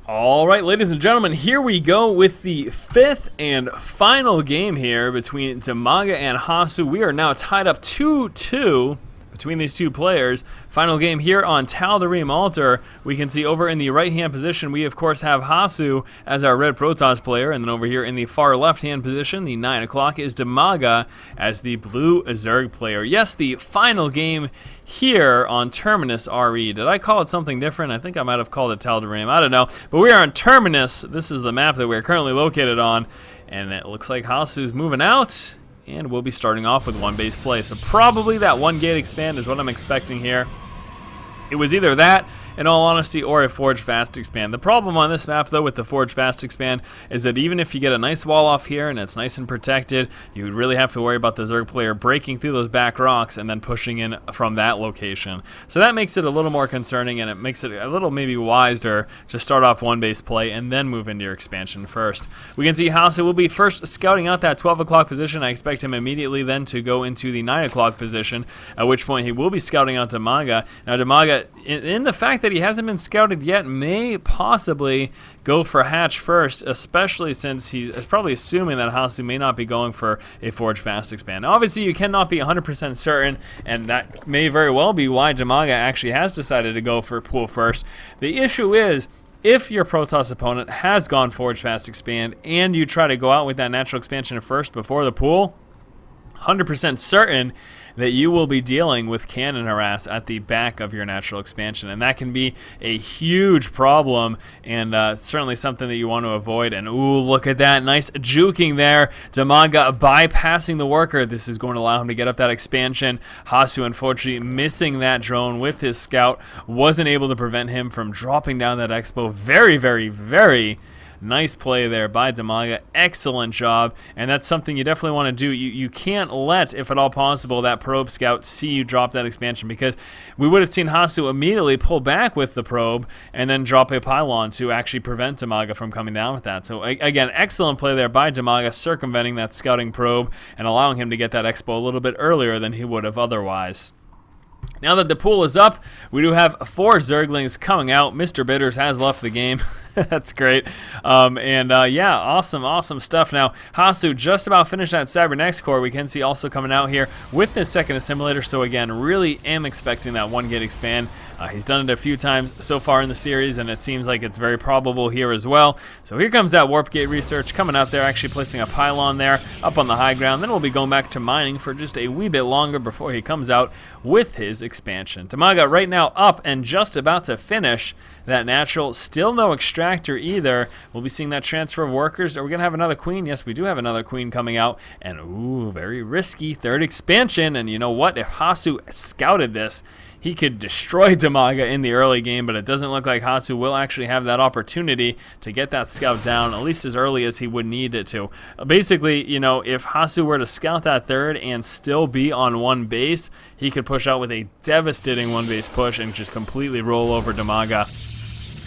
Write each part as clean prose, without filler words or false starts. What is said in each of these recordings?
All right, ladies and gentlemen, here we go with the fifth and final game here between DIMAGA and Hasu. We are now tied up 2-2 between these two players. Final game here on Tal'Darim Altar. We can see over in the right-hand position, we of course have Hasu as our red Protoss player, and then over here in the far left-hand position, the 9 o'clock, is DIMAGA as the blue ZerG player. Yes, the final game here on Terminus RE. Did I call it something different? I think I might have called it Tal'Darim. I don't know. But we are on Terminus. This is the map that we're currently located on, and it looks like Hasu's moving out. And we'll be starting off with one base play. So probably that one gate expand is what I'm expecting here. It was either that, in all honesty, or a Forge Fast Expand. The problem on this map, though, with the Forge Fast Expand is that even if you get a nice wall off here and it's nice and protected, you would really have to worry about the ZerG player breaking through those back rocks and then pushing in from that location. So that makes it a little more concerning, and it makes it a little maybe wiser to start off one base play and then move into your expansion first. We can see Hasu will be first scouting out that 12 o'clock position. I expect him immediately then to go into the 9 o'clock position, at which point he will be scouting out DIMAGA. Now DIMAGA, in the fact that he hasn't been scouted yet, may possibly go for hatch first, especially since he's probably assuming that Hasu may not be going for a Forge Fast Expand. Now, obviously, you cannot be 100% certain, and that may very well be why DIMAGA actually has decided to go for pool first. The issue is, if your Protoss opponent has gone Forge Fast Expand and you try to go out with that natural expansion first before the pool, 100% certain that you will be dealing with cannon harass at the back of your natural expansion, and that can be a huge problem, and certainly something that you want to avoid. And ooh, look at that nice juking there. DIMAGA bypassing the worker. This is going to allow him to get up that expansion. Hasu, unfortunately, missing that drone with his scout, wasn't able to prevent him from dropping down that expo. Very, very, very nice play there by DIMAGA. Excellent job. And that's something you definitely want to do. You can't let, if at all possible, that probe scout see you drop that expansion, because we would have seen Hasu immediately pull back with the probe and then drop a pylon to actually prevent DIMAGA from coming down with that. So again, excellent play there by DIMAGA, circumventing that scouting probe and allowing him to get that expo a little bit earlier than he would have otherwise. Now that the pool is up, we do have 4 Zerglings coming out. Mr. Bitters has left the game. That's great. Yeah, awesome stuff. Now, Hasu just about finished that Cybernex core. We can see also coming out here with this second assimilator. So again, really am expecting that one gate expand. He's done it a few times so far in the series, and it seems like it's very probable here as well. So here comes that warp gate research coming out there, actually placing a pylon there up on the high ground. Then we'll be going back to mining for just a wee bit longer before he comes out with his expansion. DIMAGA right now up and just about to finish that natural. Still no extractor either. We'll be seeing that transfer of workers. Are we going to have another queen? Yes, we do have another queen coming out. And ooh, very risky third expansion. And you know what? If Hasu scouted this, he could destroy DIMAGA in the early game, but it doesn't look like Hasu will actually have that opportunity to get that scout down, at least as early as he would need it to. Basically, you know, if Hasu were to scout that third and still be on one base, he could push out with a devastating one base push and just completely roll over DIMAGA.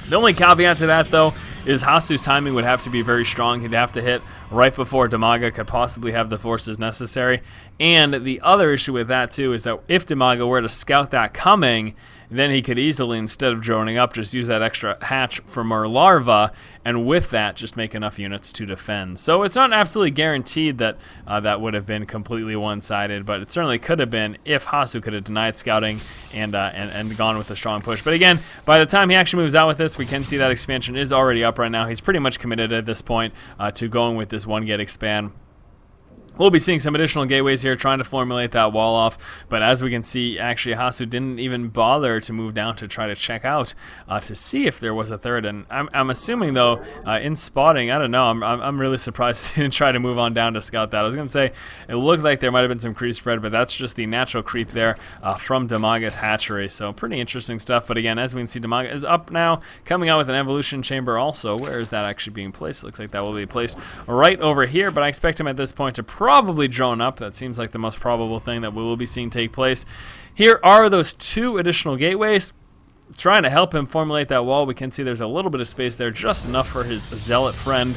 The only caveat to that, though, is Hasu's timing would have to be very strong. He'd have to hit right before DIMAGA could possibly have the forces necessary. And the other issue with that, too, is that if DIMAGA were to scout that coming, then he could easily, instead of droning up, just use that extra hatch for more larva, and with that, just make enough units to defend. So it's not absolutely guaranteed that that would have been completely one-sided, but it certainly could have been if Hasu could have denied scouting and gone with a strong push. But again, by the time he actually moves out with this, we can see that expansion is already up right now. He's pretty much committed at this point to going with this one gate expand. We'll be seeing some additional gateways here, trying to formulate that wall off, but as we can see, actually Hasu didn't even bother to move down to try to check out to see if there was a third. And I'm assuming, though, in spotting, I don't know, I'm really surprised he didn't try to move on down to scout that. I was going to say it looked like there might have been some creep spread, but that's just the natural creep there from DIMAGA's hatchery. So pretty interesting stuff. But again, as we can see, DIMAGA is up now, coming out with an evolution chamber also. Where is that actually being placed? It looks like that will be placed right over here, but I expect him at this point to probably drone up. That seems like the most probable thing that we will be seeing take place. Here are those 2 additional gateways, trying to help him formulate that wall. We can see there's a little bit of space there, just enough for his zealot friend.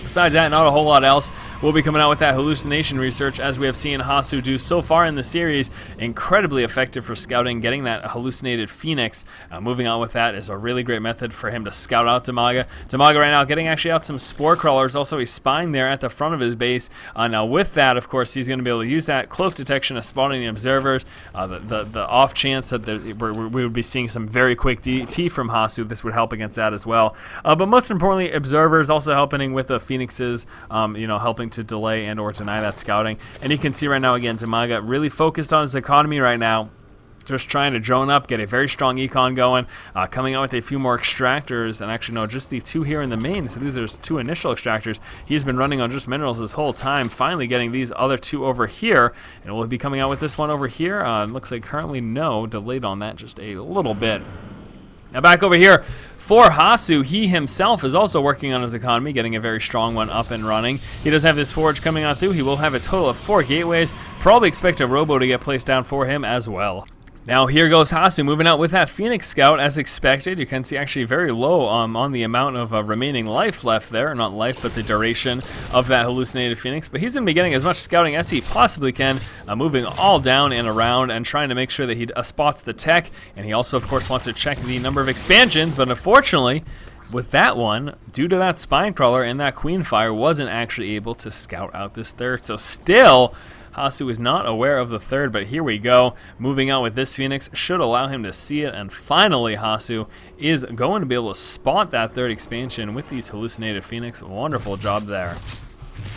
Besides that, not a whole lot else. will be coming out with that hallucination research, as we have seen Hasu do so far in the series. Incredibly effective for scouting, getting that hallucinated phoenix. Moving on with that is a really great method for him to scout out DIMAGA. DIMAGA right now getting actually out some spore crawlers, also a spine there at the front of his base. Now with that, of course, he's going to be able to use that cloak detection of spotting the observers. The off chance that we would be seeing some very quick DT from Hasu, this would help against that as well. But most importantly, observers also helping with the phoenixes, helping to delay and or deny that scouting. And you can see right now again, DIMAGA really focused on his economy right now, just trying to drone up, get a very strong econ going, coming out with a few more extractors, and actually no, just the 2 here in the main. So these are 2 initial extractors. He's been running on just minerals this whole time, finally getting these other 2 over here, and we'll be coming out with this one over here. Looks like currently no, delayed on that just a little bit. Now back over here, for Hasu, he himself is also working on his economy, getting a very strong one up and running. He does have this forge coming on through. He will have a total of 4 gateways. Probably expect a robo to get placed down for him as well. Now here goes Hasu moving out with that Phoenix Scout as expected. You can see actually very low on the amount of remaining life left there. Not life, but the duration of that hallucinated Phoenix. But he's going to be getting as much scouting as he possibly can, moving all down and around and trying to make sure that he spots the tech. And he also, of course, wants to check the number of expansions. But unfortunately, with that one, due to that spine crawler and that queen fire, wasn't actually able to scout out this third. So still, Hasu is not aware of the third, but here we go. Moving out with this Phoenix should allow him to see it, and finally Hasu is going to be able to spot that third expansion with these hallucinated Phoenix. Wonderful job there.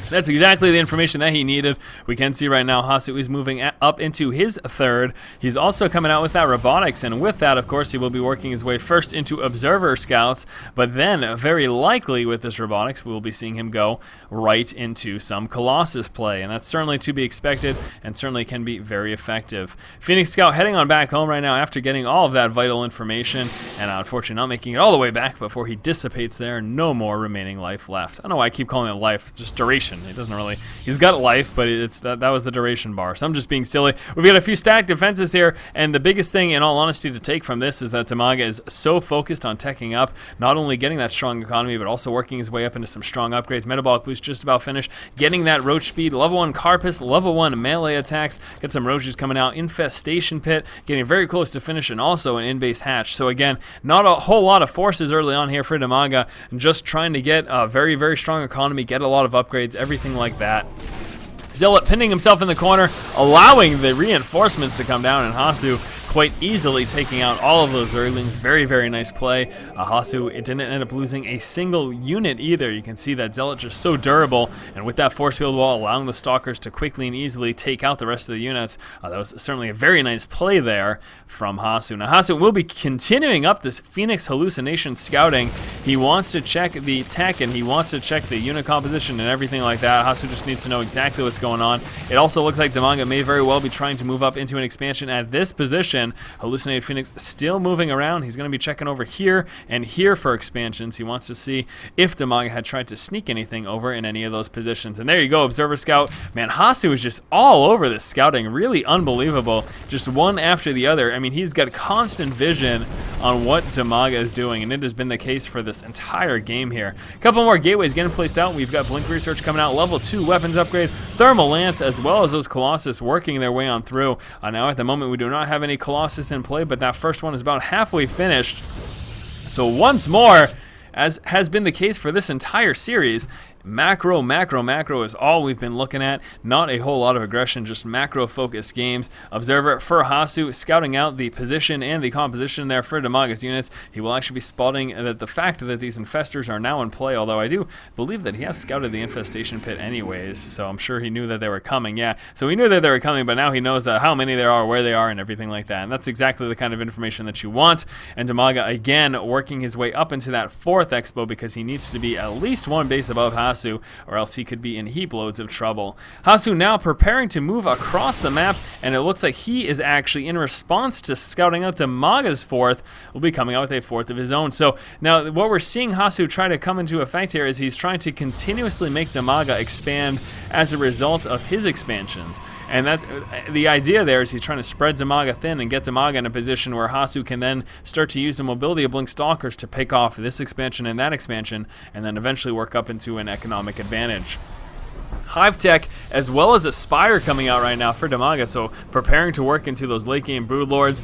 That's exactly the information that he needed. We can see right now Hasu is moving up into his third. He's also coming out with that robotics, and with that, of course, he will be working his way first into observer scouts, but then very likely with this robotics, we will be seeing him go right into some Colossus play, and that's certainly to be expected and certainly can be very effective. Phoenix Scout heading on back home right now after getting all of that vital information, and unfortunately not making it all the way back before he dissipates there. No more remaining life left. I don't know why I keep calling it life, just duration. It doesn't really, he's got life, but it's that was the duration bar, so I'm just being silly. We've got a few stacked defenses here, and the biggest thing in all honesty to take from this is that DIMAGA is so focused on teching up, not only getting that strong economy, but also working his way up into some strong upgrades. Metabolic boost just about finished, getting that roach speed, level 1 Carpus, level 1 melee attacks, get some roaches coming out, infestation pit, getting very close to finish, and also an in-base hatch. So again, not a whole lot of forces early on here for DIMAGA, just trying to get a very, very strong economy, get a lot of upgrades, everything like that. Zealot pinning himself in the corner, allowing the reinforcements to come down, and Hasu quite easily taking out all of those Zerglings. Very, very nice play. Hasu, it didn't end up losing a single unit either. You can see that Zealot just so durable, and with that force field wall allowing the Stalkers to quickly and easily take out the rest of the units, that was certainly a very nice play there from Hasu. Now Hasu will be continuing up this Phoenix hallucination scouting. He wants to check the tech, and he wants to check the unit composition and everything like that. Hasu just needs to know exactly what's going on. It also looks like DIMAGA may very well be trying to move up into an expansion at this position. Hallucinated Phoenix still moving around. He's going to be checking over here and here for expansions. He wants to see if DIMAGA had tried to sneak anything over in any of those positions. And there you go, Observer Scout. Man, Hasu is just all over this scouting. Really unbelievable. Just one after the other. I mean, he's got constant vision on what DIMAGA is doing, and it has been the case for this entire game here. A couple more gateways getting placed out. We've got Blink Research coming out, level 2 weapons upgrade, Thermal Lance, as well as those Colossus working their way on through. Now at the moment we do not have any Colossus in play, but that first one is about halfway finished. So once more, as has been the case for this entire series, macro is all we've been looking at. Not a whole lot of aggression, just macro-focused games. Observer for Hasu, scouting out the position and the composition there for DIMAGA's units. He will actually be spotting that the fact that these infestors are now in play, although I do believe that he has scouted the infestation pit anyways, so I'm sure he knew that they were coming. Yeah, so he knew that they were coming, but now he knows how many there are, where they are, and everything like that. And that's exactly the kind of information that you want. And DIMAGA, again, working his way up into that 4th expo because he needs to be at least one base above Hasu, or else he could be in heap loads of trouble. Hasu now preparing to move across the map, and it looks like he is actually, in response to scouting out DIMAGA's 4th, will be coming out with a 4th of his own. So now what we're seeing Hasu try to come into effect here is he's trying to continuously make DIMAGA expand as a result of his expansions. And that's the idea there, is he's trying to spread DIMAGA thin and get DIMAGA in a position where Hasu can then start to use the mobility of Blink Stalkers to pick off this expansion and that expansion, and then eventually work up into an economic advantage. Hive Tech as well as Aspire coming out right now for DIMAGA, so preparing to work into those late game Broodlords.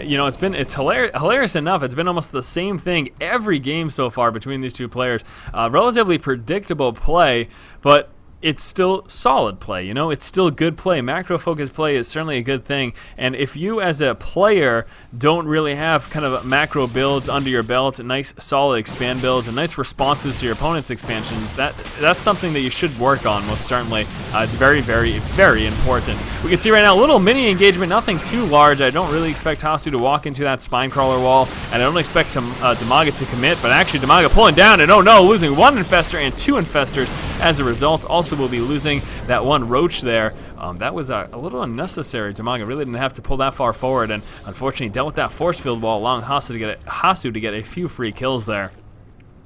You know, it's hilarious enough. It's been almost the same thing every game so far between these two players. Relatively predictable play, but it's still solid play, you know? It's still good play. Macro-focused play is certainly a good thing, and if you as a player don't really have kind of macro builds under your belt, nice solid expand builds, and nice responses to your opponent's expansions, that's something that you should work on, most certainly. It's very, very, very important. We can see right now a little mini engagement, nothing too large. I don't really expect Hasu to walk into that spine crawler wall, and I don't expect DIMAGA to commit, but actually DIMAGA pulling down, and oh no, losing one infestor and two infestors as a result. Also will be losing that one roach there. That was a little unnecessary. DIMAGA really didn't have to pull that far forward, and unfortunately dealt with that force field wall, allowing Hasu to get a few free kills there.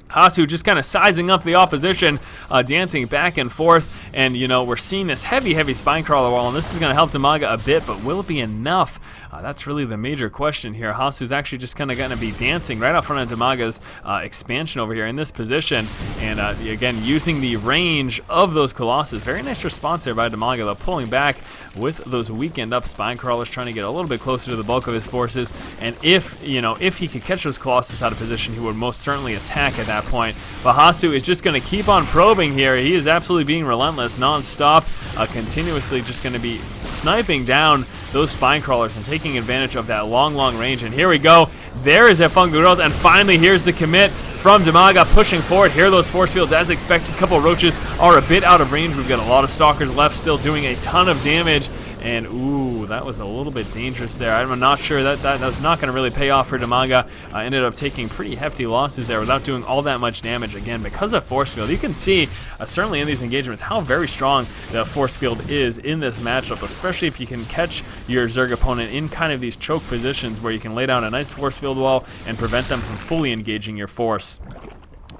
Hasu just kind of sizing up the opposition, dancing back and forth, and you know, we're seeing this heavy spine crawler wall, and this is going to help DIMAGA a bit, but will it be enough? That's really the major question here. Hasu's actually just kind of going to be dancing right out front of DIMAGA's expansion over here in this position, and again, using the range of those Colossus. Very nice response there by DIMAGA, though, pulling back with those weakened up spine crawlers, trying to get a little bit closer to the bulk of his forces, and if he could catch those Colossus out of position, he would most certainly attack at that point. But Hasu is just going to keep on probing here. He is absolutely being relentless, non-stop, continuously just going to be sniping down those spine crawlers and taking advantage of that long range. And here we go. There is a Funguros, and finally here's the commit from DIMAGA, pushing forward. Here those force fields as expected. A couple of roaches are a bit out of range. We've got a lot of stalkers left, still doing a ton of damage. And ooh, that was a little bit dangerous there. I'm not sure that was not going to really pay off for DIMAGA. Ended up taking pretty hefty losses there without doing all that much damage. Again, because of force field, you can see certainly in these engagements how very strong the force field is in this matchup, especially if you can catch your Zerg opponent in kind of these choke positions where you can lay down a nice force field wall and prevent them from fully engaging your force.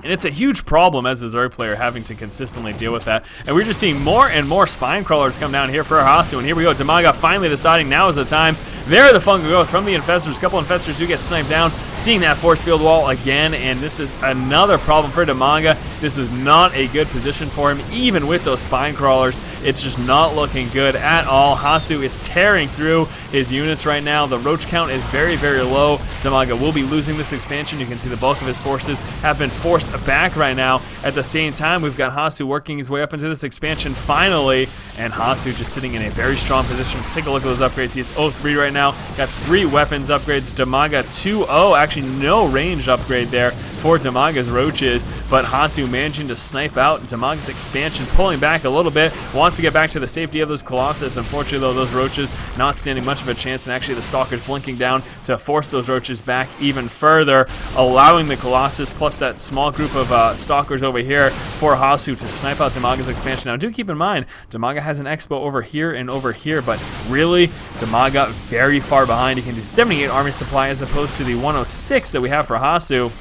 And it's a huge problem as a Zerg player having to consistently deal with that. And we're just seeing more and more spine crawlers come down here for Hasu. And here we go, DIMAGA finally deciding now is the time. There are the Funguros from the infestors. A couple infestors do get sniped down. Seeing that force field wall again, and this is another problem for DIMAGA. This is not a good position for him, even with those spine crawlers. It's just not looking good at all. Hasu is tearing through his units right now. The roach count is very, very low. DIMAGA will be losing this expansion. You can see the bulk of his forces have been forced back right now. At the same time, we've got Hasu working his way up into this expansion finally, and Hasu just sitting in a very strong position. Let's take a look at those upgrades. He has 0-3 right now. Got 3 weapons upgrades. DIMAGA 2-0. Actually, no range upgrade there for DIMAGA's roaches, but Hasu managing to snipe out DIMAGA's expansion, pulling back a little bit, wants to get back to the safety of those Colossus. Unfortunately, though, those roaches not standing much of a chance, and actually the Stalkers blinking down to force those roaches back even further, allowing the Colossus plus that small group of Stalkers over here for Hasu to snipe out DIMAGA's expansion. Now, do keep in mind, DIMAGA has an Expo over here and over here, but really, DIMAGA very far behind. He can do 78 army supply as opposed to the 106 that we have for Hasu.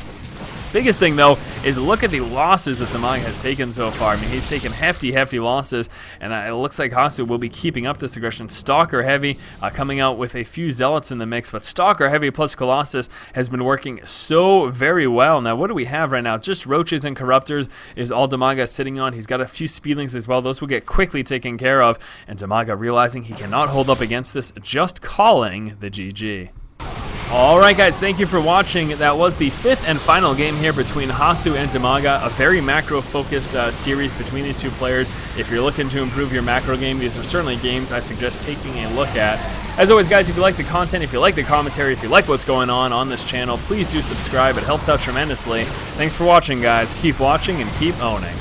Biggest thing, though, is look at the losses that DIMAGA has taken so far. I mean, he's taken hefty losses, and it looks like Hasu will be keeping up this aggression. Stalker heavy, coming out with a few Zealots in the mix, but Stalker heavy plus Colossus has been working so very well. Now, what do we have right now? Just Roaches and Corruptors is all DIMAGA is sitting on. He's got a few Speedlings as well. Those will get quickly taken care of, and DIMAGA realizing he cannot hold up against this, just calling the GG. Alright guys, thank you for watching. That was the 5th and final game here between Hasu and DIMAGA, a very macro-focused series between these two players. If you're looking to improve your macro game, these are certainly games I suggest taking a look at. As always guys, if you like the content, if you like the commentary, if you like what's going on this channel, please do subscribe. It helps out tremendously. Thanks for watching guys. Keep watching and keep owning.